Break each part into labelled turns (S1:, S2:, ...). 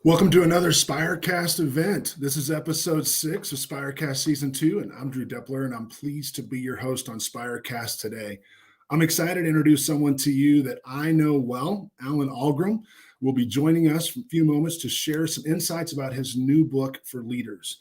S1: Welcome to another Spirecast event. This is episode 6 of Spirecast Season 2, and I'm Drew Deppler, and I'm pleased to be your host on Spirecast today. I'm excited to introduce someone to you that I know well. Alan Ahlgrim will be joining us for a few moments to share some insights about his new book for leaders.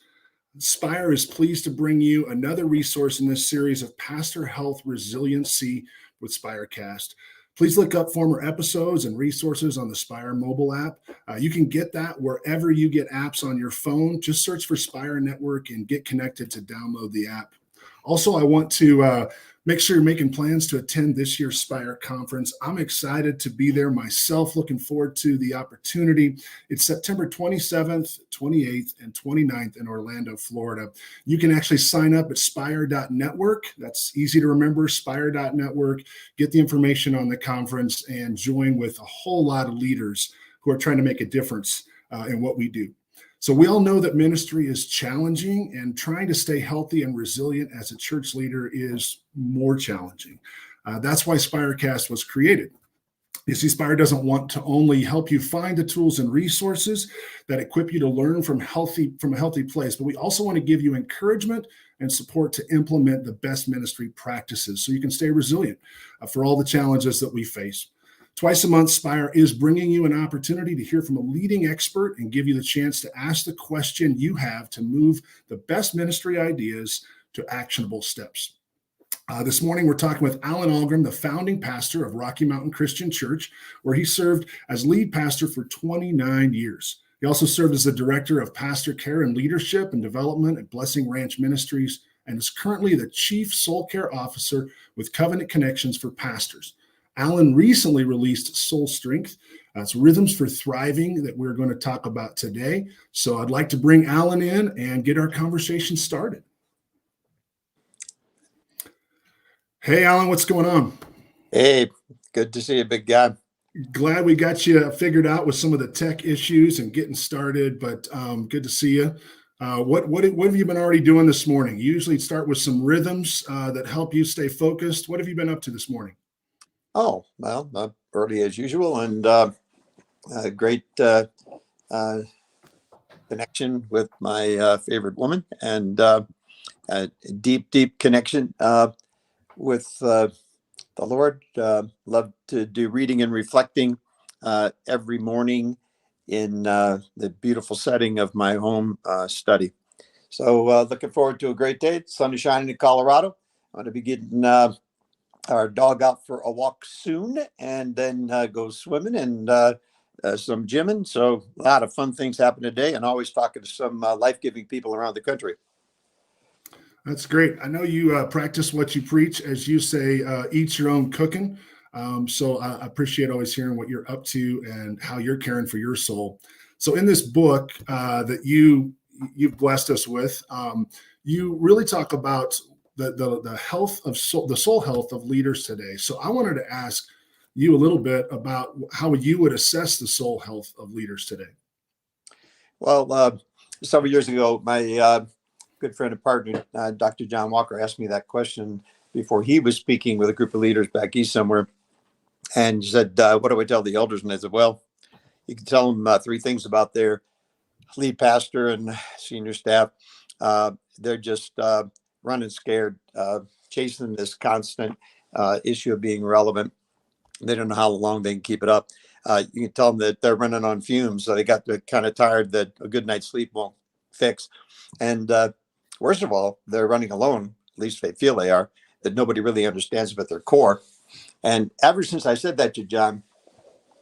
S1: Spire is pleased to bring you another resource in this series of pastor health resiliency with Spirecast. Please look up former episodes and resources on the Spire mobile app. You can get that wherever you get apps on your phone. Just search for Spire Network and get connected to download the app. Also, I want to make sure you're making plans to attend this year's Spire conference. I'm excited to be there myself, looking forward to the opportunity. It's September 27th, 28th, and 29th in Orlando, Florida. You can actually sign up at spire.network. That's easy to remember, spire.network. Get the information on the conference and join with a whole lot of leaders who are trying to make a difference in what we do. So we all know that ministry is challenging, and trying to stay healthy and resilient as a church leader is more challenging. That's why Spirecast was created. You see, Spire doesn't want to only help you find the tools and resources that equip you to learn from a healthy place, but we also want to give you encouragement and support to implement the best ministry practices so you can stay resilient for all the challenges that we face. Twice a month, Spire is bringing you an opportunity to hear from a leading expert and give you the chance to ask the question you have to move the best ministry ideas to actionable steps. This morning, we're talking with Alan Ahlgrim, the founding pastor of Rocky Mountain Christian Church, where he served as lead pastor for 29 years. He also served as the director of pastor care and leadership and development at Blessing Ranch Ministries, and is currently the chief soul care officer with Covenant Connections for Pastors. Alan recently released Soul Strength. It's Rhythms for Thriving that we're going to talk about today. So I'd like to bring Alan in and get our conversation started. Hey, Alan, what's going on?
S2: Hey, good to see you, big guy.
S1: Glad we got you figured out with some of the tech issues and getting started, but good to see you. What have you been already doing this morning? You usually start with some rhythms that help you stay focused. What have you been up to this morning?
S2: Oh, well, early as usual, and a great connection with my favorite woman, and a deep connection with the Lord. Love to do reading and reflecting every morning in the beautiful setting of my home study. So looking forward to a great day. The sun is shining in Colorado. I'm going to be getting our dog out for a walk soon, and then go swimming and some gymming. So a lot of fun things happen today, and always talking to some life-giving people around the country.
S1: That's great. I know you practice what you preach, as you say, eat your own cooking. So I appreciate always hearing what you're up to and how you're caring for your soul. So in this book that you've blessed us with, you really talk about the health of soul, the soul health of leaders today. So I wanted to ask you a little bit about how you would assess the soul health of leaders today.
S2: Well, several years ago, my good friend and partner, Dr. John Walker, asked me that question before he was speaking with a group of leaders back east somewhere. And he said, what do I tell the elders? And I said, well, you can tell them 3 things about their lead pastor and senior staff. They're just running scared, chasing this constant issue of being relevant. They don't know how long they can keep it up. You can tell them that they're running on fumes. So they got kind of tired that a good night's sleep won't fix. And worst of all, they're running alone, at least they feel they are, that nobody really understands but their core. And ever since I said that to John,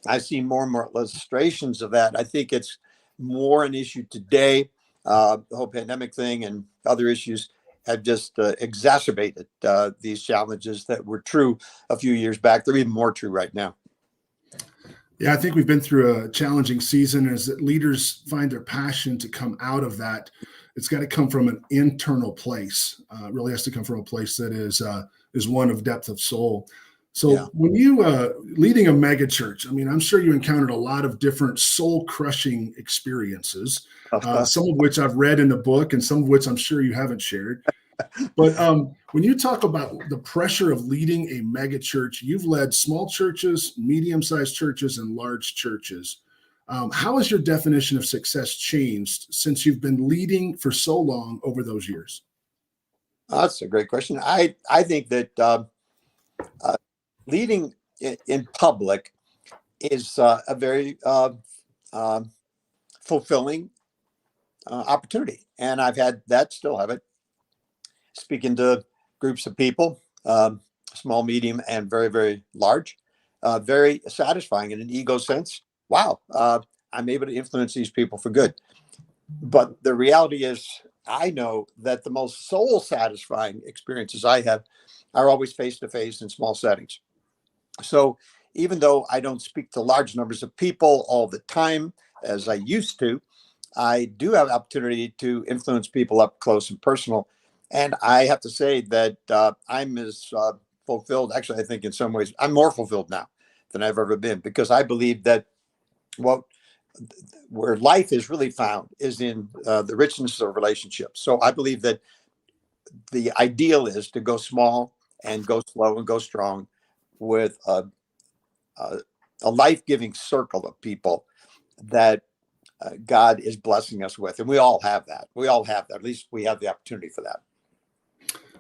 S2: I've seen more and more illustrations of that. I think it's more an issue today. The whole pandemic thing and other issues have just exacerbated these challenges that were true a few years back. They're even more true right now.
S1: Yeah, I think we've been through a challenging season. As that leaders find their passion to come out of that, it's got to come from an internal place. It really has to come from a place that is one of depth of soul. So when you leading a mega church, I mean, I'm sure you encountered a lot of different soul crushing experiences, some of which I've read in the book and some of which I'm sure you haven't shared. But when you talk about the pressure of leading a mega church, you've led small churches, medium-sized churches, and large churches. How has your definition of success changed since you've been leading for so long over those years?
S2: That's a great question. I think that uh, leading in public is a very um fulfilling opportunity, and I've had that, still have it, speaking to groups of people, small, medium, and very, very large. Very satisfying in an ego sense. Wow, I'm able to influence these people for good. But the reality is, I know that the most soul satisfying experiences I have are always face to face in small settings. So even though I don't speak to large numbers of people all the time as I used to, I do have opportunity to influence people up close and personal. And I have to say that I'm as fulfilled. Actually, I think in some ways I'm more fulfilled now than I've ever been, because I believe that what where life is really found is in the richness of relationships. So I believe that the ideal is to go small and go slow and go strong with a, a life-giving circle of people that God is blessing us with. And we all have that. We all have that. At least we have the opportunity for that.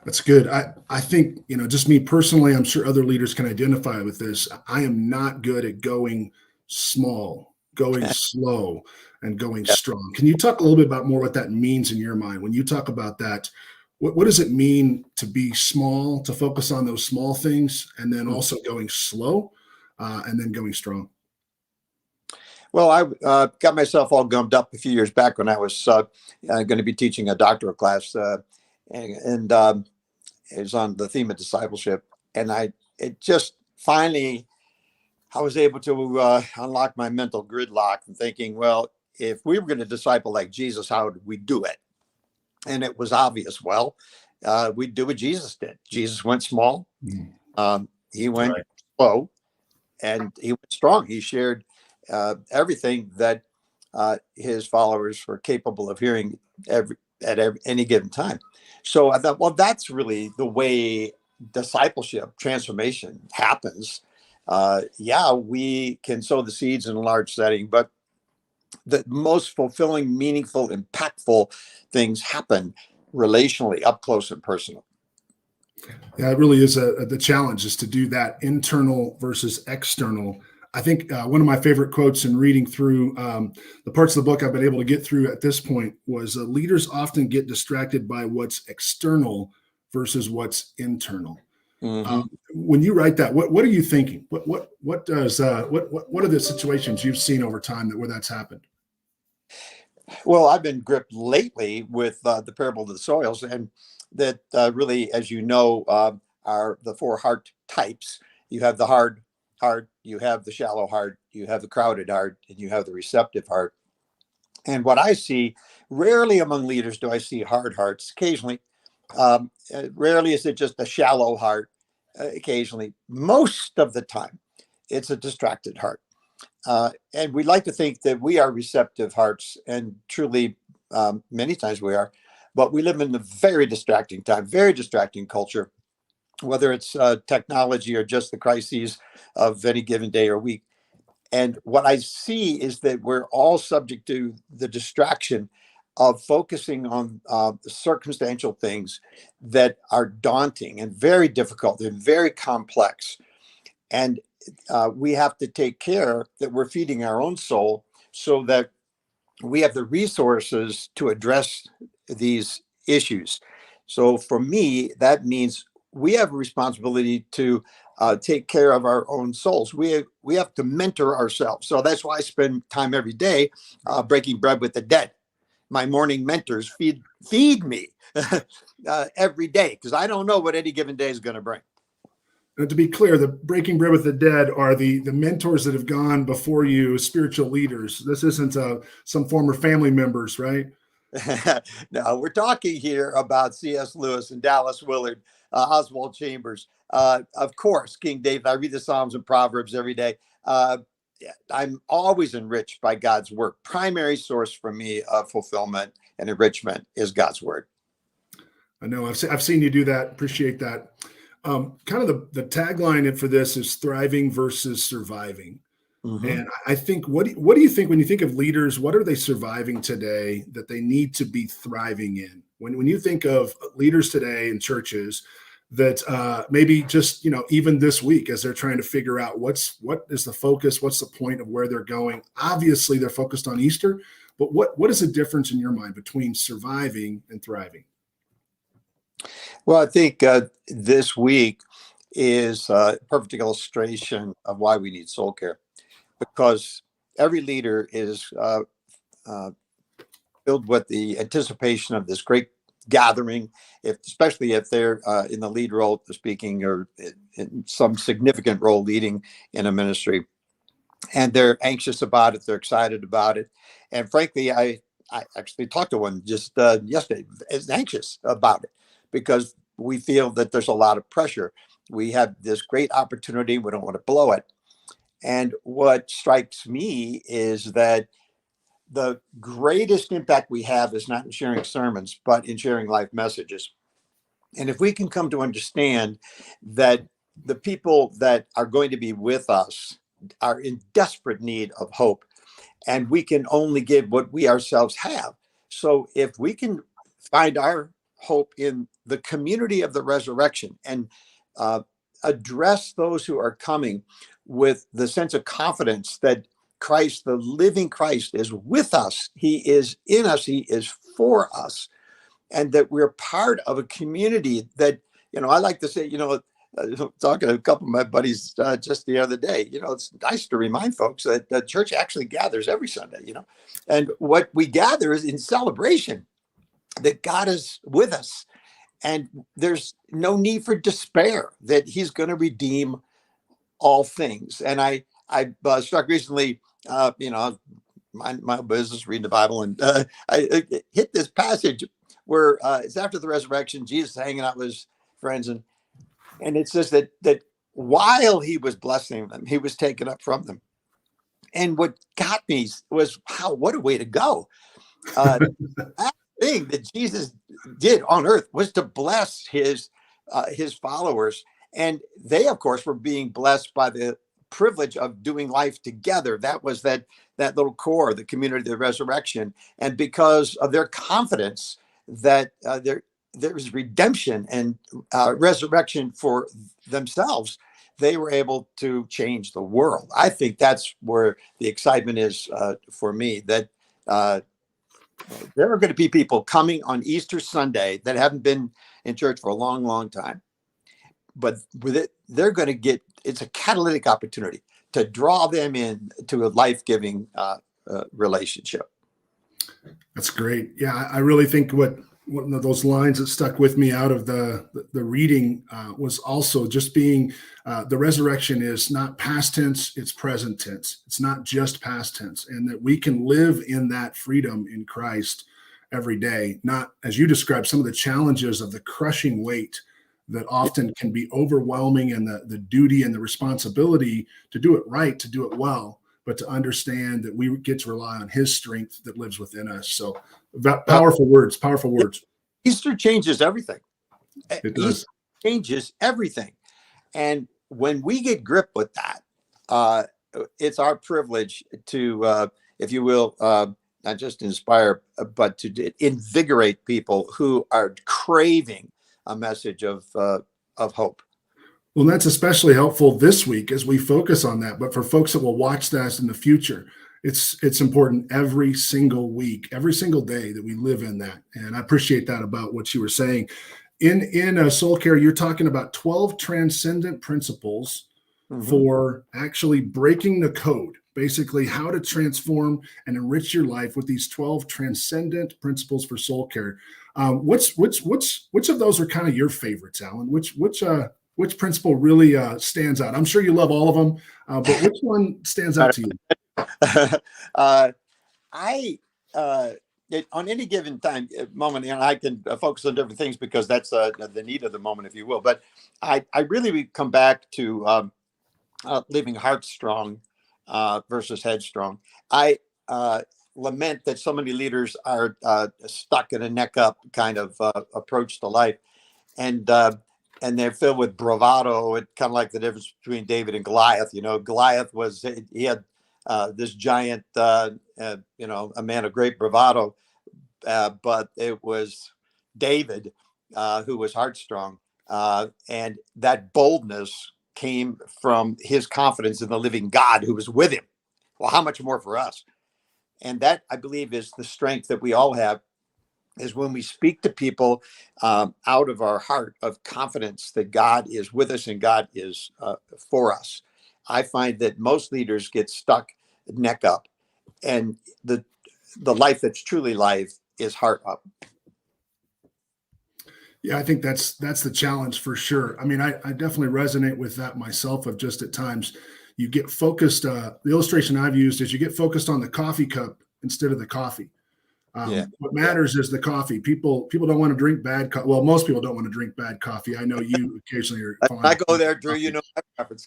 S1: That's good. I think, just me personally, I'm sure other leaders can identify with this. I am not good at going small, going slow, and going
S2: Yeah.
S1: strong. Can you talk a little bit about more what that means in your mind? When you talk about that, what does it mean to be small, to focus on those small things, and then also going slow, and then going strong?
S2: Well, I got myself all gummed up a few years back when I was going to be teaching a doctoral class, and it was on the theme of discipleship. And it just finally, I was able to unlock my mental gridlock and thinking, well, if we were going to disciple like Jesus, how did we do it? And it was obvious. Well, we'd do what Jesus did. Jesus went small.
S1: Mm.
S2: He went
S1: Right.
S2: slow, and he went strong. He shared everything that his followers were capable of hearing any given time. So I thought, well, that's really the way discipleship transformation happens. Yeah, we can sow the seeds in a large setting, but the most fulfilling, meaningful, impactful things happen relationally, up close and personal.
S1: Yeah, it really is the challenge is to do that internal versus external. I think one of my favorite quotes in reading through the parts of the book I've been able to get through at this point was leaders often get distracted by what's external versus what's internal.
S2: Mm-hmm.
S1: When you write that, what are you thinking? What does what are the situations you've seen over time where that's happened?
S2: Well, I've been gripped lately with the parable of the soils, and that really, as you know, are the four heart types. You have the hard heart, you have the shallow heart, you have the crowded heart, and you have the receptive heart. And what I see, rarely among leaders do I see hard hearts. Occasionally, rarely is it just a shallow heart. Occasionally, most of the time, it's a distracted heart. And we like to think that we are receptive hearts, and truly, many times we are. But we live in a very distracting time, very distracting culture, whether it's technology or just the crises of any given day or week. And what I see is that we're all subject to the distraction of focusing on the circumstantial things that are daunting and very difficult and very complex. And we have to take care that we're feeding our own soul so that we have the resources to address these issues. So for me, that means we have a responsibility to take care of our own souls. We have to mentor ourselves. So that's why I spend time every day breaking bread with the dead. My morning mentors feed me every day, because I don't know what any given day is going to bring.
S1: And to be clear, the breaking bread with the dead are the mentors that have gone before you, spiritual leaders. This isn't some former family members, right?
S2: No, we're talking here about C.S. Lewis and Dallas Willard, Oswald Chambers, of course, King David. I read the Psalms and Proverbs every day. I'm always enriched by God's word. Primary source for me of fulfillment and enrichment is God's word.
S1: I know I've seen you do that. Appreciate that. Kind of the tagline for this is thriving versus surviving.
S2: Mhm.
S1: And I think, what do you think when you think of leaders? What are they surviving today that they need to be thriving in? When you think of leaders today in churches that maybe just even this week as they're trying to figure out what is the focus, what's the point of where they're going. Obviously, they're focused on Easter, but what is the difference in your mind between surviving and thriving?
S2: Well, I think this week is a perfect illustration of why we need soul care, because every leader is uh, filled with the anticipation of this great gathering, especially if they're in the lead role, speaking, or in some significant role leading in a ministry. And they're anxious about it. They're excited about it. And frankly, I actually talked to one just yesterday, is anxious about it because we feel that there's a lot of pressure. We have this great opportunity. We don't want to blow it. And what strikes me is that the greatest impact we have is not in sharing sermons, but in sharing life messages. And if we can come to understand that the people that are going to be with us are in desperate need of hope, and we can only give what we ourselves have. So if we can find our hope in the community of the resurrection and uh, address those who are coming with the sense of confidence that Christ, the living Christ, is with us, he is in us, he is for us, and that we're part of a community that, I like to say, talking to a couple of my buddies just the other day, it's nice to remind folks that the church actually gathers every Sunday, and what we gather is in celebration that God is with us. And there's no need for despair that he's going to redeem all things. And I struck recently, my business, reading the Bible, and I hit this passage where it's after the resurrection, Jesus is hanging out with his friends, and it says that while he was blessing them, he was taken up from them. And what got me was, wow, what a way to go! That thing that Jesus did on earth was to bless his followers, and they, of course, were being blessed by the privilege of doing life together. That was that little core, the community of the resurrection, and because of their confidence that there was redemption and resurrection for themselves, they were able to change the world. I think that's where the excitement is for me. That uh, there are going to be people coming on Easter Sunday that haven't been in church for a long, long time. But with it, they're going to get, it's a catalytic opportunity to draw them in to a life-giving relationship.
S1: That's great. Yeah, I really think one of those lines that stuck with me out of the reading was also just being the resurrection is not past tense, it's present tense. It's not just past tense, and that we can live in that freedom in Christ every day. Not, as you described, some of the challenges of the crushing weight that often can be overwhelming, and the duty and the responsibility to do it right, to do it well, but to understand that we get to rely on his strength that lives within us. So powerful words, powerful words.
S2: Easter changes everything.
S1: It
S2: Easter
S1: does.
S2: changes everything. And when we get grip with that, uh, it's our privilege to, if you will, not just inspire, but to invigorate people who are craving a message of hope.
S1: Well, that's especially helpful this week as we focus on that. But for folks that will watch that in the future, it's important every single week, every single day that we live in that. And I appreciate that about what you were saying. In soul care, you're talking about 12 transcendent principles
S2: Mm-hmm.
S1: for actually breaking the code, basically how to transform and enrich your life with these 12 transcendent principles for soul care. Which of those are kind of your favorites, Alan? Which principle really stands out? I'm sure you love all of them, but which one stands out to you?
S2: I on any given time moment, and I can focus on different things because that's the need of the moment, if you will. But I really would come back to leaving heart strong versus headstrong. I lament that so many leaders are stuck in a neck up kind of approach to life, and and they're filled with bravado. It's kind of like the difference between David and Goliath. Goliath he had this giant, a man of great bravado, but it was David who was heartstrong. And that boldness came from his confidence in the living God who was with him. Well, how much more for us? And that, I believe, is the strength that we all have, is when we speak to people out of our heart of confidence that God is with us and God is for us. I find that most leaders get stuck neck up, and the life that's truly life is heart up.
S1: Yeah, I think that's the challenge for sure. I mean, I definitely resonate with that myself, of just at times you get focused. The illustration I've used is you get focused on the coffee cup instead of the coffee. What matters is the coffee. People don't want to drink bad coffee. Well, most people don't want to drink bad coffee. I know you occasionally are.
S2: I go there, Drew. You know my preference.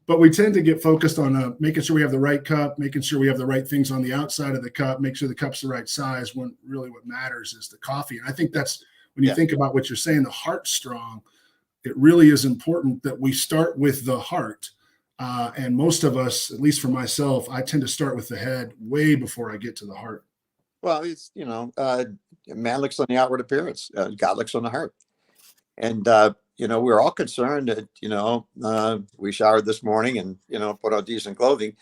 S1: but we tend to get focused on making sure we have the right cup, making sure we have the right things on the outside of the cup, make sure the cup's the right size, when really what matters is the coffee. And I think that's, when you think about what you're saying, the heart strong, it really is important that we start with the heart. And most of us, at least for myself, I tend to start with the head way before I get to the heart.
S2: Well, it's, man looks on the outward appearance. God looks on the heart. And, we're all concerned that, we showered this morning and, put on decent clothing.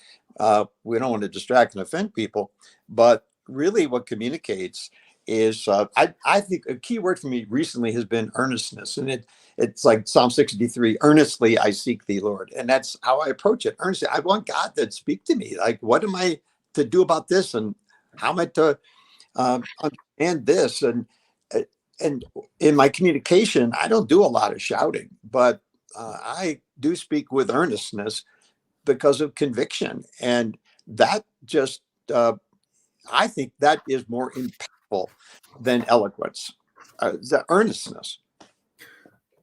S2: We don't want to distract and offend people. But really what communicates is, I think a key word for me recently has been earnestness. And it's like Psalm 63, earnestly I seek thee, Lord. And that's how I approach it. Earnestly, I want God to speak to me. Like, what am I to do about this? And how am I to understand this? And in my communication, I don't do a lot of shouting, but I do speak with earnestness because of conviction. And that just, I think that is more impactful than eloquence, the earnestness.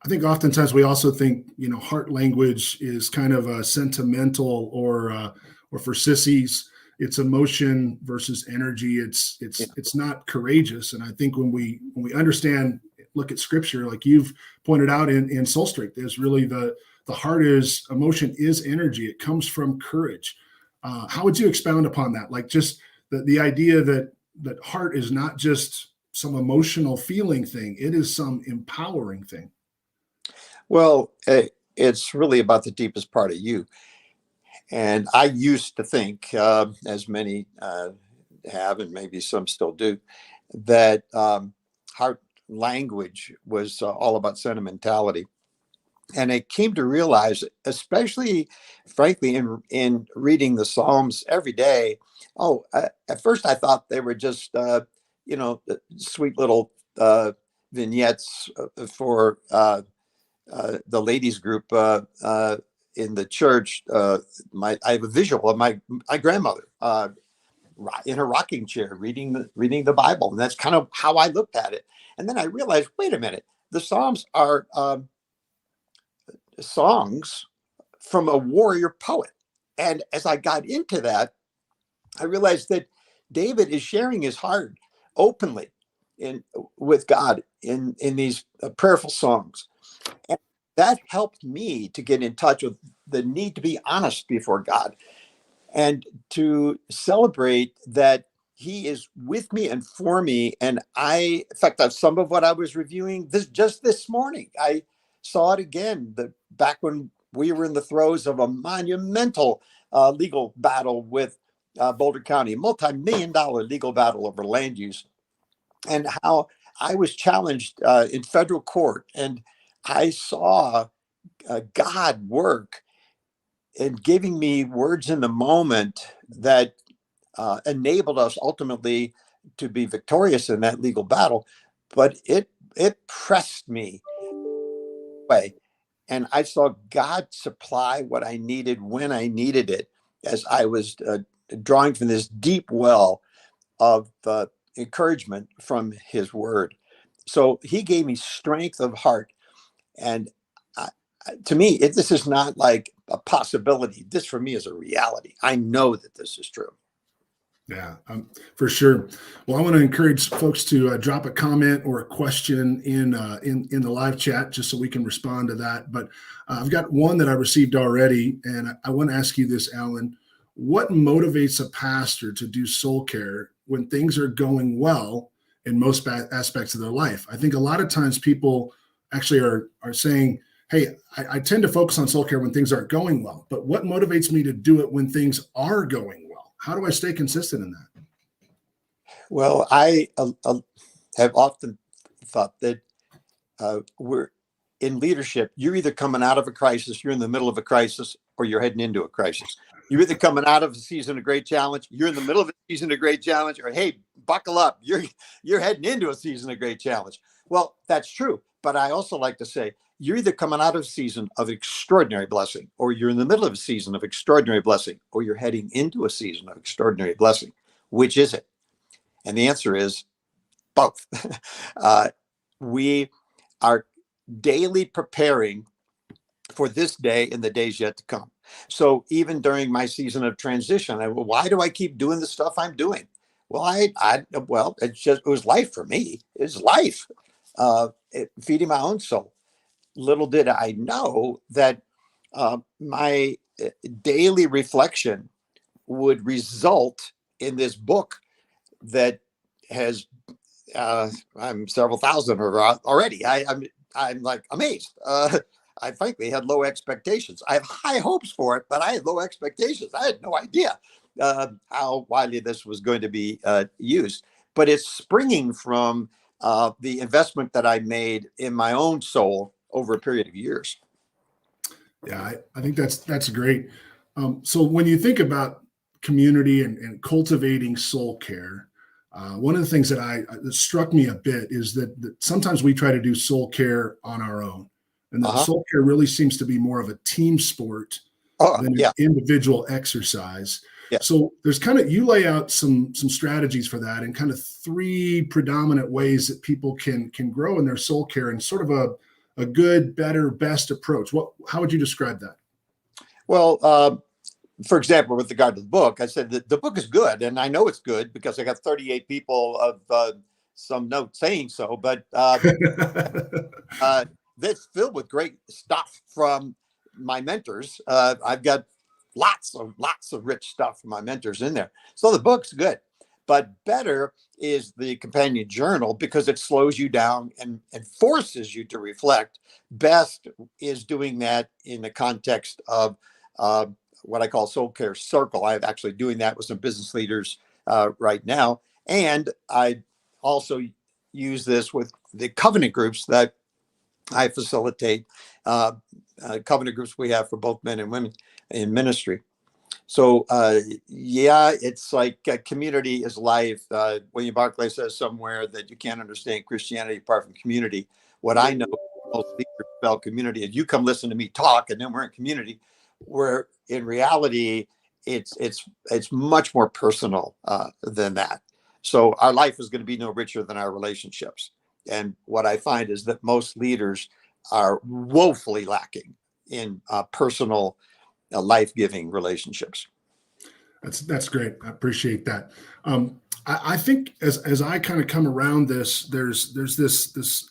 S1: I think oftentimes we also think, heart language is kind of a sentimental or for sissies. It's emotion versus energy. It's not courageous. And I think when we understand, look at scripture, like you've pointed out in Soul Strength, there's really the heart is emotion is energy. It comes from courage. How would you expound upon that? Like just the idea that heart is not just some emotional feeling thing. It is some empowering thing.
S2: Well, it's really about the deepest part of you. And I used to think, as many have, and maybe some still do, that heart language was all about sentimentality. And I came to realize, especially, frankly, in reading the Psalms every day, at first I thought they were just, sweet little vignettes for the ladies group in the church. I have a visual of my grandmother in her rocking chair reading the Bible, and that's kind of how I looked at it. And then I realized, wait a minute, the Psalms are songs from a warrior poet. And as I got into that, I realized that David is sharing his heart openly with God in these prayerful songs. And that helped me to get in touch with the need to be honest before God and to celebrate that he is with me and for me. And in fact, that's some of what I was reviewing this morning. I saw it again, back when we were in the throes of a monumental legal battle with Boulder County, a multi-million-dollar legal battle over land use, and how I was challenged in federal court. And I saw God work in giving me words in the moment that enabled us ultimately to be victorious in that legal battle. But it pressed me away. And I saw God supply what I needed when I needed it, as I was drawing from this deep well of encouragement from his word. So he gave me strength of heart. And to me, this is not like a possibility. This for me is a reality. I know that this is true.
S1: Yeah, for sure. Well, I want to encourage folks to drop a comment or a question in the live chat, just so we can respond to that. But I've got one that I received already, and I want to ask you this, Alan. what motivates a pastor to do soul care when things are going well in most aspects of their life? I think a lot of times people actually are saying, hey, I tend to focus on soul care when things aren't going well, but what motivates me to do it when things are going well? How do I stay consistent in that?
S2: Well, I have often thought that we're in leadership. You're either coming out of a crisis, you're in the middle of a crisis, or you're heading into a crisis. You're either coming out of a season of great challenge, you're in the middle of a season of great challenge, or hey, buckle up, you're heading into a season of great challenge. Well, that's true, but I also like to say you're either coming out of a season of extraordinary blessing, or you're in the middle of a season of extraordinary blessing, or you're heading into a season of extraordinary blessing. Which is it? And the answer is both. We are daily preparing for this day and the days yet to come. So even during my season of transition, why do I keep doing the stuff I'm doing? Well, it was life for me. It's life, feeding my own soul. Little did I know that my daily reflection would result in this book that has I'm several thousand already. I'm like amazed. I frankly had low expectations. I have high hopes for it, but I had low expectations. I had no idea how widely this was going to be used. But it's springing from the investment that I made in my own soul over a period of years.
S1: Yeah, I think that's great. So when you think about community and cultivating soul care, one of the things that struck me a bit is that sometimes we try to do soul care on our own, and that soul care really seems to be more of a team sport than an individual exercise.
S2: Yeah.
S1: So there's you lay out some strategies for that, and kind of three predominant ways that people can grow in their soul care, and sort of a good, better, best approach. How would you describe that?
S2: Well, for example, with regard to the book, I said that the book is good, and I know it's good because I got 38 people of some note saying so. But it's filled with great stuff from my mentors. I've got lots of rich stuff from my mentors in there. So the book's good, but better is the companion journal because it slows you down and forces you to reflect. Best is doing that in the context of what I call Soul Care Circle. I'm actually doing that with some business leaders right now. And I also use this with the covenant groups that I facilitate, covenant groups we have for both men and women in ministry. So, it's like community is life. William Barclay says somewhere that you can't understand Christianity apart from community. What I know most leaders spell community is you come listen to me talk, and then we're in community. Where in reality, it's much more personal than that. So our life is going to be no richer than our relationships. And what I find is that most leaders are woefully lacking in personal, life-giving relationships.
S1: That's great. I appreciate that. I think as I kind of come around this, there's this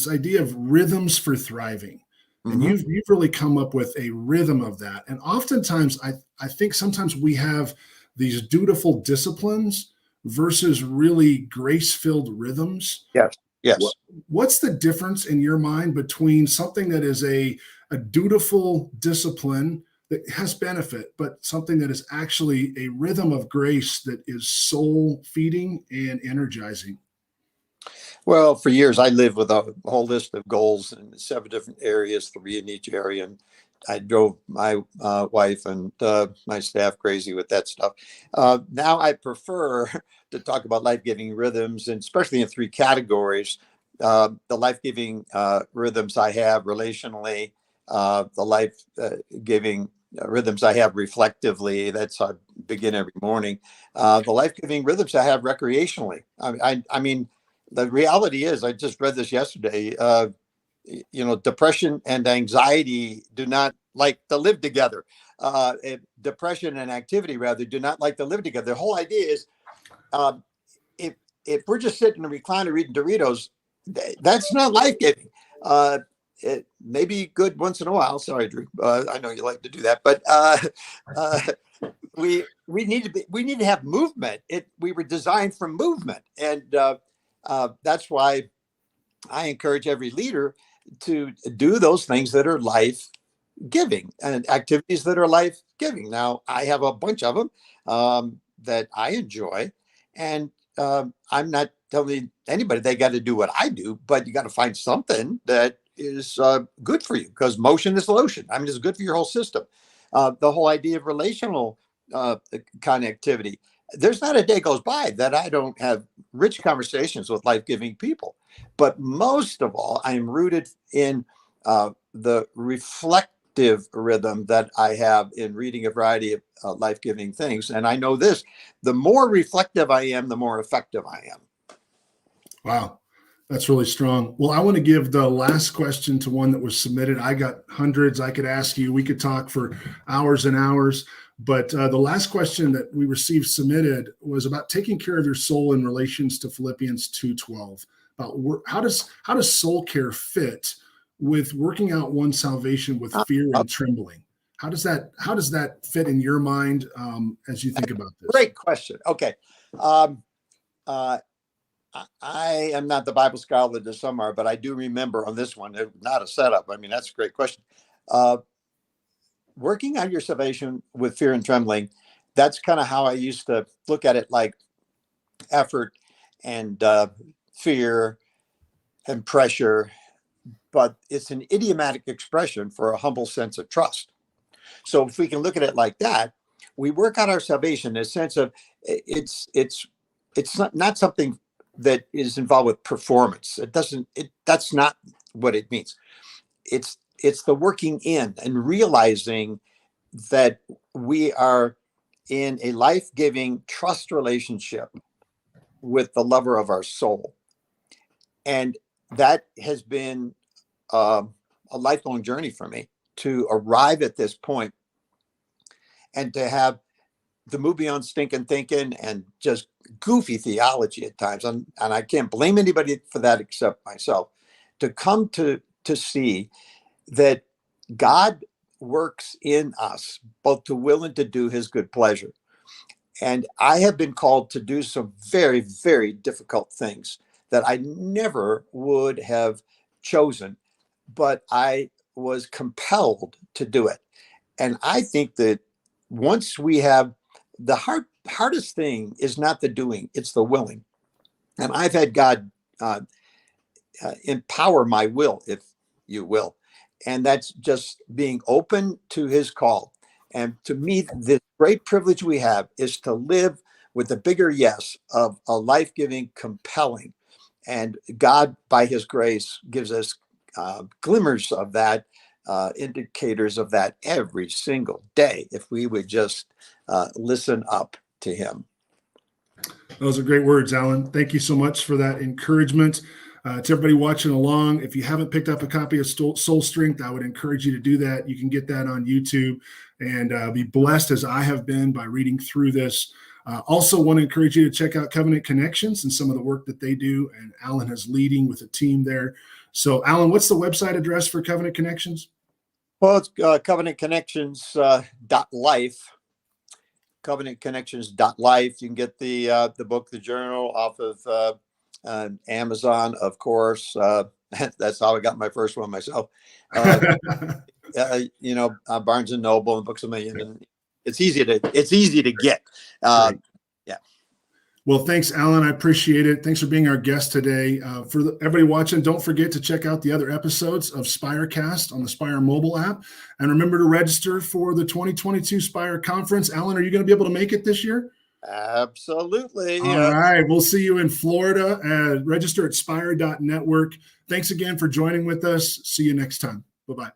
S1: idea of rhythms for thriving. And you've really come up with a rhythm of that. And oftentimes, I think sometimes we have these dutiful disciplines versus really grace-filled rhythms.
S2: Yes.
S1: What's the difference in your mind between something that is a dutiful discipline that has benefit, but something that is actually a rhythm of grace that is soul feeding and energizing?
S2: Well, for years, I lived with a whole list of goals in 7 different areas, 3 in each area. And I drove my wife and my staff crazy with that stuff. Now I prefer to talk about life-giving rhythms, and especially in 3 categories. The life-giving rhythms I have relationally, the life-giving rhythms I have reflectively. That's how I begin every morning. The life-giving rhythms I have recreationally. I mean, the reality is, I just read this yesterday. Depression and anxiety do not like to live together. Depression and activity, rather, do not like to live together. The whole idea is, if we're just sitting in a recliner eating Doritos, that's not life-giving. It may be good once in a while. Sorry, Drew. I know you like to do that, but we need to have movement. We were designed for movement, and that's why I encourage every leader to do those things that are life giving and activities that are life giving. Now, I have a bunch of them that I enjoy, and I'm not telling anybody they got to do what I do, but you got to find something that is good for you, because motion is lotion. I mean, it's good for your whole system. The whole idea of relational connectivity. There's not a day goes by that I don't have rich conversations with life-giving people. But most of all, I am rooted in the reflective rhythm that I have in reading a variety of life-giving things. And I know this, the more reflective I am, the more effective I am.
S1: Wow. That's really strong. Well, I want to give the last question to one that was submitted. I got hundreds I could ask you. We could talk for hours and hours. But the last question that we received submitted was about taking care of your soul in relations to Philippians 2:12. About how does soul care fit with working out one's salvation with fear and trembling? How does that fit in your mind as you think about this?
S2: Great question. Okay. I am not the Bible scholar that some are, but I do remember on this one, not a setup. I mean, that's a great question. Working on your salvation with fear and trembling, that's kind of how I used to look at it, like effort and fear and pressure, but it's an idiomatic expression for a humble sense of trust. So if we can look at it like that, we work out our salvation in a sense of it's not something that is involved with performance. That's not what it means. It's the working in and realizing that we are in a life-giving trust relationship with the lover of our soul. And that has been a lifelong journey for me to arrive at this point and to have the move beyond stinking thinking and just goofy theology at times. And I can't blame anybody for that except myself, to come to see that God works in us both to will and to do his good pleasure. And I have been called to do some very, very difficult things that I never would have chosen, but I was compelled to do it. And I think that once we have the hardest thing is not the doing, it's the willing. And I've had God empower my will, if you will. And that's just being open to his call. And to me, the great privilege we have is to live with the bigger yes of a life-giving, compelling. And God, by his grace, gives us glimmers of that, indicators of that every single day, if we would just listen up to him.
S1: Those are great words, Alan. Thank you so much for that encouragement. To everybody watching along, if you haven't picked up a copy of Soul Strength, I would encourage you to do that. You can get that on YouTube and be blessed as I have been by reading through this. Also want to encourage you to check out Covenant Connections and some of the work that they do, and Alan is leading with a team there. So, Alan, what's the website address for Covenant Connections?
S2: Well, it's covenantconnections.life. covenantconnections.life. You can get the book, the journal, off of Amazon, of course. That's how I got my first one myself. Barnes and Noble and Books A Million, and it's easy to get. Yeah.
S1: Well, thanks, Alan. I appreciate it. Thanks for being our guest today. For everybody watching, don't forget to check out the other episodes of Spirecast on the Spire mobile app. And remember to register for the 2022 Spire Conference. Alan, are you going to be able to make it this year?
S2: Absolutely.
S1: All right. We'll see you in Florida. Register at spire.network. Thanks again for joining with us. See you next time. Bye-bye.